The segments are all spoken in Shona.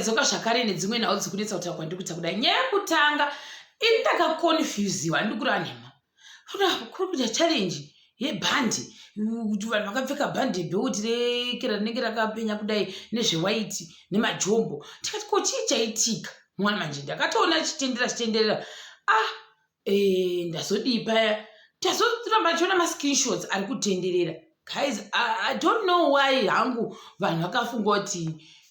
dzoka zvakare nedzimwe nhau dzikunetsa kutaura kwandiri kuita kudai. Nyaya yekutanga indakakonfyuziwa ndikura nhema. Kuri kuita challenge yebhandi kuti vanhu vakapfeka bhandi bheuti rekera rinenge rakapenya kudai nezvewaiti nemajombo. Tikati ko chii chaitika mwana manje ndakatoona chitenderera ndazodii paya tazoramba tichiona mascreenshots ari kutenderera. Guys, I don't know why hangu vanhu vakafunga kuti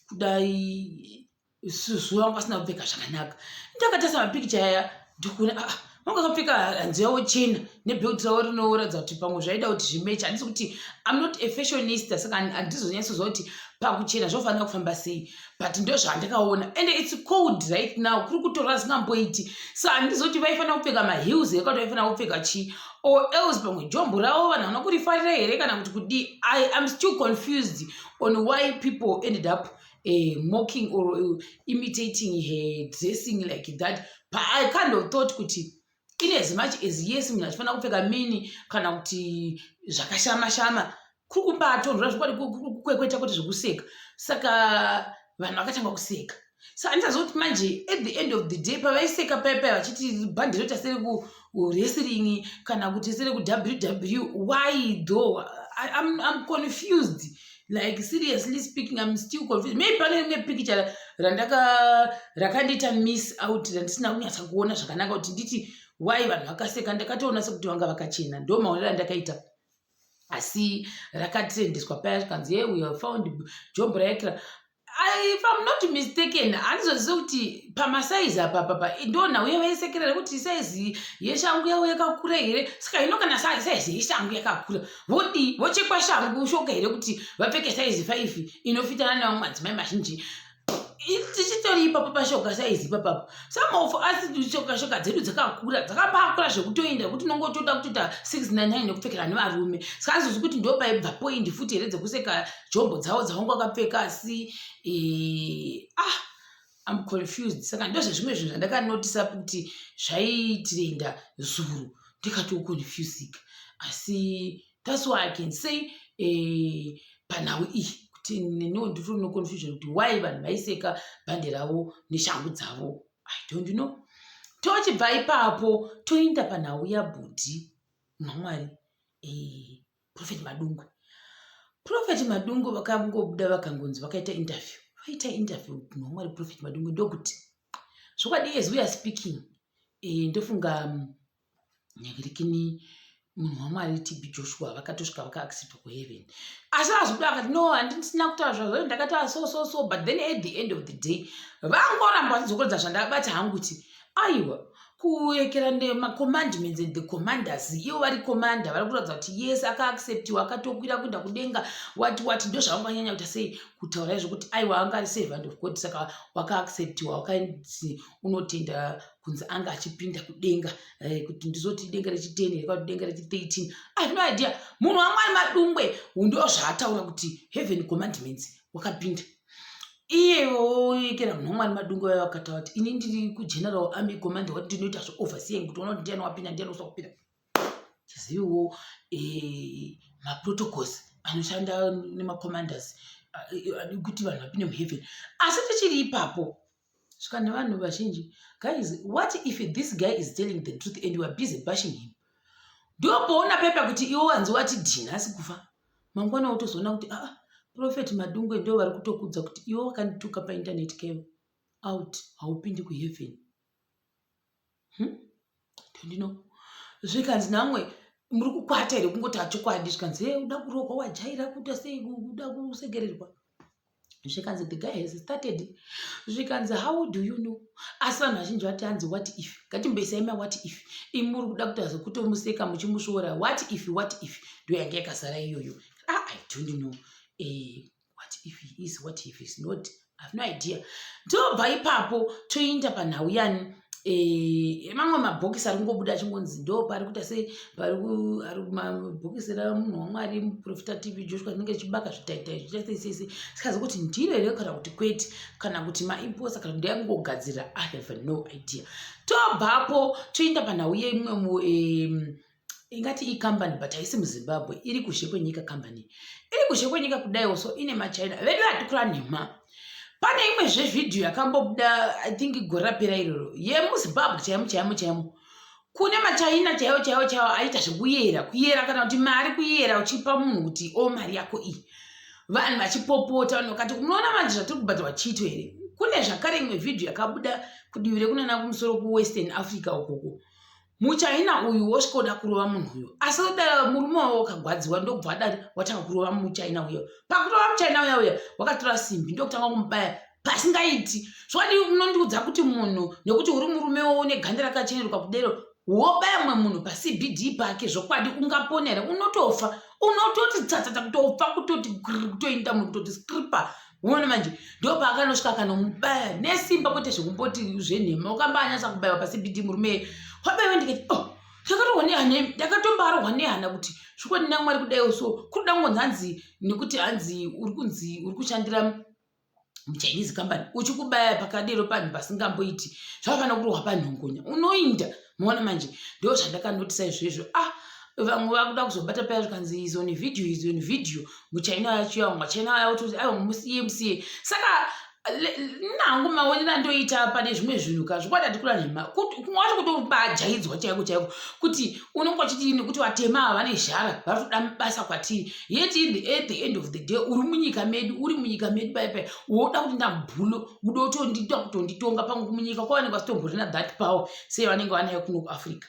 kudai susu wangu asina kupfeka zvakanaka. Ndakatarisa mapikicha aya ndikuona vanga vakapfeka hanzu yavo chena nebheuti ravo rinoratidza kuti pamwe zvaida kuti zvimecha. Handisi kuti I'm not a fashionista saka handizonyatsoziva kuti pakuchena zvofanira kufamba sei, but ndo zvandakaona. And it's cold right now, kuri kutora zingamboiti. So handizoti vaifanira kupfeka maheels here kana vaifanira kupfeka chii, or else pamwe jombo ravo vanhu havana kurifarira here kana kuti kudii. I am still confused on why people ended up mocking or imitating her dressing like that. But I kind of thought kuti in as much as yes munhu achifanira kupfeka mini kana kuti zvakashama kuri kumbatonhora zvikwadi kukwekweta kuti zvekuseka. Saka vanhu vakatanga kuseka. So handizazoti manje at the end of the day pavaiseka paya vachiti bhandi roita sere kuwrestling kana kuti sere kuWW, why though? I'm confused. Like seriously speaking, I'm still confused. Maybe pane rimwe picture rakandiita miss out randisina kunyatsa kuona zvakanaka kuti nditi why vanhu vakaseka. Ndakatoona sekuti vanga vakachena, ndo maonero andakaita. Asi rakatrendeswa paya zvikanzi we have found jombo raekera. If I'm not mistaken, handizoziva kuti pamasaizi apa ndo nhau yavaisekerera kuti saizi yeshangu yavo yakakura here. Saka ino kana saizi yeshangu yakakura vodii, vochekwa shangu shoka here kuti vapfeke saizi 5 inofitana navo madzimai mazhinji. Tichitori ipapo pashoka saizi ipapapo. Some of us shoka dzedu dzakakura, dzakambakura zvekutoenda kuti unongotoda kutoita 699 nekupfekera nevarume. Saka handizozivi kuti ndo paibva point futi here dzekuseka jombo dzavo dzavanga vakapfeka. Asi I'm confused. Saka ndo zvezvimwe zvinhu zvandakanotisa kuti zvaitirenda zuru ndikatoconfusika. Asi that's why I can say panhau iyi kuti neniwo ndiri no confusion kuti why vanhu vaiseka bhande ravo neshangu dzavo. I don't know. Tochibva ipapo toenda panhau yabhudhi mwamwari Prophet Madungwe. Prophet Madungwe vakangobuda vakangonzi vakaita interview. Vaita interview mwamwari Prophet Madungwe ndokuti zvokwadi as we are speaking ndofunga nyakirikini munhu wamwari TB Joshua vakatosvika vakaacceptwa kuheaven. Asi vazobuda vakati no, handisina kutaura zvazvo, ndakataura so, but then at the end of the day vangoramba vachidzokeredza zvandakabata hangu kuti aiwa kuekera nemacommandments and the commanders, ivo vari commander vari kuratidza kuti yes akaacceptiwa akatokwira kuenda kudenga wati ndo zvavanganyanya kuita sei kutaura izvo aiwa anga ari servant of God. Saka wakaacceptiwa wakanzi unotenda kunzi anga achipinda kudenga kuti ndizoti denga rechi10 rekati denga rechi13. I have no idea. Munhu wamwari Madungwe ndo zvaataura kuti heaven commandments wakapinda. Iyewo ikera munhu wamwari Madungwe vakataura kuti ini ndiri kugeneral army command wati ndinoita overseeing kuti unoona kuti ndiani wapinda ndiani usina kupinda. Chizivo maprotocols anoshanda nemacommanders kuti vanhu vapinde muheaven. Asi tichiri ipapo svika nevanhu vazhinji, guys, what if this guy is telling the truth and we are busy bashing him? Ndopoona pepa kuti iwo wanzi wati dhina asi kufa. Mangwana utozoona kuti Prophet Madungwe ndo vari kutokudza kuti iwo wakandituka painternet kevo out haupindi kuheaven. Ndino zvikanzi namwe muri kukwata here kungoti chokwadi, zvikanzi uda kurogwa wajaira kuita sei uda kusekererwa. Zvikanzi the guy has started. Zvikanzi how do you know? Asi vanhu vazhinji vati hanzi what if. Ngatimboisai what if. Muri kuda kuti kutomuseka muchimushoora what if ndo yanga yakazara iyoyo. I don't know. What if he is, what if he's not? I have no idea. Ndobva ipapo toinda panhau yani mamwe mabhokisi ari kungobuda achingonzi ndo pari kuita sei mabhokisi ramunhu wamwari Muprofita TB Joshua rinenge richibaka zvitaitai zvichaita sei. Sikazi kuti ndiro here kana kuti kwete kana kuti maimposa kana kuti yakungogadzira. I have no idea. Tobvapo toinda panhau yeimwe ingati ikambani but haisi muZimbabwe, iri kushe kwenyika company. Iri kushe kwenyika kudaiwo, so ine machina vedu vatukura nhema. Pane imwezve vhidhiyo yakambobuda I think gore rapera iroro yemuZimbabwe chaimo kune machaina chaiwo aita zvekuyera kana kuti mari kuyera uchipa munhu kuti mari yako iyi, vanhu vachipopota, vanhu vakati unoona manje zvatiri kubhadharwa chito here. Kune zvakare imwe vhidhiyo yakabuda kudivi rekunana kumusoro kuwestern Africa ukoko, muchaina uyu wosvikoda kurova munhu uyu, asi da murume wavo wakagwadziwa ndokubva adati watanga kurova muchaina uya. Pakurova muchaina uya wakatora simbi ndokutanga kumubaya pasingaiti. Zvadi unondiudza kuti munhu nekuti uri murume wavo neganda rakacheneruka kudero wobaya mumwe munhu paCBD pake zvokwadi ungaponera, unotofa, unototi tsatsatsa kutofa, kutoenda munhu kutoti skripa. Unoona manje ndopaakanosvika akanomubaya nesimba kwete zvekumboti zvenhema, wakambanyasa kubayiwa paCBD murume wabayiwa ndikati ndakatombarohwa nehana kuti zvikodina Mwari kudai so kuda kungonzi hanzi nekuti hanzi uri kushandira muChinese company uchikubaya pakadero panhu pasingamboiti zvafana kurohwa panhongonya unoinda. Muona manje ndo zvandakandotisa izvezvo. Vamwe vakuda kuzobata paya zvikanzi izo ni vhidhiyo muchaina yacho yawo machaina yawo kuti aiwa musiye. Saka nangu maonera ndoita pane zvimwe zvinhu kazvikwada tikura nhema kuti wacho kutobajaidzwa chaiko kuti unongo chiti nekuti watema vane zhara vatoda mabasa kwatiri, yet at the end of the day uri munyika medu paya woda kuti ndambhulo uda kutonditonga pangu kumunyika kwavanenge vasitomborina that power sei vanenge vanayo kuno kuAfrica.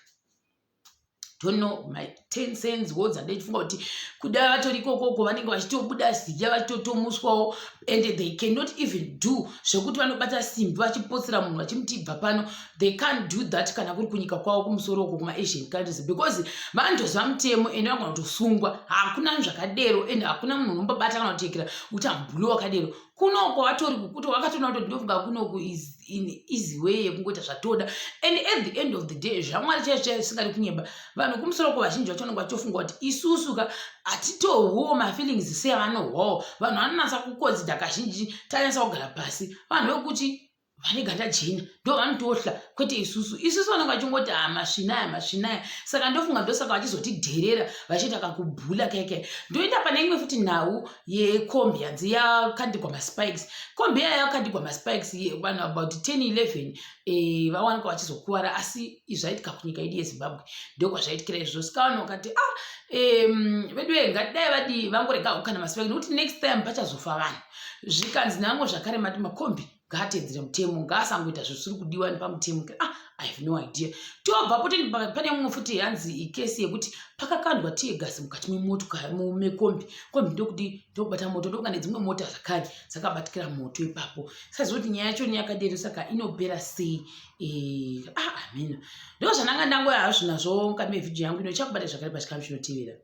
Don't know my 10 cents words and ndichifunga kuti kudai vatori ikoko vanenge vachitobuda zija vachitotomuswawo and they cannot even do zvekuti vanobata simbi vachipotsera munhu vachimutibva pano. They can't do that kana kuri kunyika kwavo kumusoro uko kuma-Asian countries because vandozva mutemo ende vangana kutosungwa. Hakuna zvakadero ende hakuna munhu unombobata kana kutekera kuti ambhulo wakadero. Kunoko vatori kukuti wakatoona kuti ndofunga kunoko is in easy way yekungoita zvatoda and at the end of the day zvamwari chaicho zvisingari kunyemba vanhu kumusoro uko vazhinji vacho vanenge vachofunga kuti isusu ka hatitohwo mafeelings sevanohwawo. Vanhu vanonatsa kukonzida kazhinji tanatsa kugara pasi vanhu vekuti vane ganda jena ndo vanotohla kwete isusu vanenge vachingoti masvinaya. Saka ndofunga ndosaka vachizotidherera vachiita kakubhula keke. Ndoenda pane imwe futi nhau yekombi yanzi yakandikwa maspikes. Kombi yakandikwa maspikes vanhu about 10-11 vawanika vachizokuwara, asi zvaitika kunyika yedu yeZimbabwe ndokwazvaitikira izvozvo. Saka vanhu vakati vedu ngatidai vadi vangorega kukanda maspikes nokuti next time pachazofa vanhu. Zvikanzi nevamwe zvakare mati makombi ngaatedzere mutemo, ngaasangoita zvisiri kudiwa nepamutemo. I have no idea. Tobva kuti pane mumwe futi yanzi ikesi yekuti pakakandwa tiye gasi mukati memotokari mekombi. Kombi ndokuti ndokubata moto ndokunga nedzimwe mota zvakare dzakabatikira moto ipapo. Sazoti nyaya yacho yakadero saka inopera sei. Amina. Ndo zvananga ndangoya hazvo nazvo kame vhidhiyo yangu ino chakubata zvakare pachikamu chinotevera.